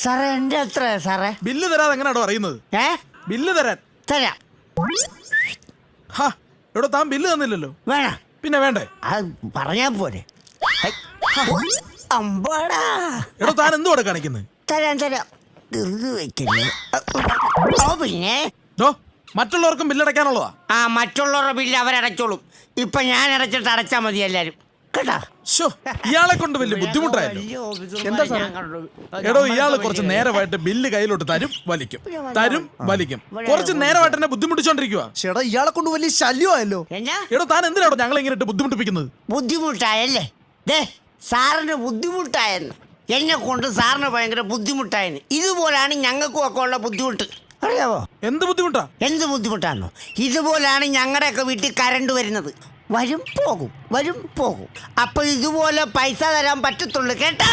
സാറേ എന്റെ എത്ര സാറേ? ബില്ല് തരാതെ എങ്ങനെയാണോ അറിയുന്നത്? ബില്ല് തരാൻ തരാം. എടോ താൻ ബില്ല് തന്നില്ലല്ലോ. വേണം. പിന്നെ വേണ്ടേ? അത് പറഞ്ഞാ പോരെ. അമ്പാടാ. എടോ താൻ എന്തുവാണ് കാണിക്കുന്നത്? തരാം തരാം. ധൃതി വെക്കില്ലേ? പിന്നെ മറ്റുള്ളവർക്കും ബില്ലടയ്ക്കാനുള്ളതാ. മറ്റുള്ളവരുടെ ബില്ല് അവരടച്ചോളും. ഇപ്പൊ ഞാൻ അടച്ചിട്ട് അടച്ചാ മതി എല്ലാരും കേട്ടാ. ഇയാളെ കൊണ്ട് വലിയ ബുദ്ധിമുട്ടായല്ലോ. എന്താ സാർ? എടോ ഇയാള് കുറച്ച് നേരമായിട്ട് ബില്ല് കയ്യിലോട്ട് തരും വലിക്കും, തരും വലിക്കും. കുറച്ച് നേരമായിട്ട് എന്നെ ബുദ്ധിമുട്ടിച്ചോണ്ടിരിക്കുക. ചേട്ടാ ഇയാളെ കൊണ്ട് വലിയ ശല്യമായല്ലോ. എടോ താൻ എന്തിനാണോ ഞങ്ങളെ ഇങ്ങനെ ബുദ്ധിമുട്ടിപ്പിക്കുന്നത്? ബുദ്ധിമുട്ടായല്ലേ? സാറിന് ബുദ്ധിമുട്ടായെന്ന്. എന്നെ കൊണ്ട് സാറിന് ഭയങ്കര ബുദ്ധിമുട്ടായെന്ന്. ഇതുപോലാണ് ഞങ്ങൾക്കും ഒക്കെ ഉള്ള ബുദ്ധിമുട്ട്. അറിയാവോ? എന്ത് ബുദ്ധിമുട്ടാ? എന്ത് ബുദ്ധിമുട്ടാണോ? ഇതുപോലാണ് ഞങ്ങളുടെയൊക്കെ വീട്ടിൽ കറണ്ട് വരുന്നത്. വരും പോകും, വരും പോകും. അപ്പൊ ഇതുപോലെ പൈസ തരാൻ പറ്റത്തുള്ളൂ കേട്ടാ.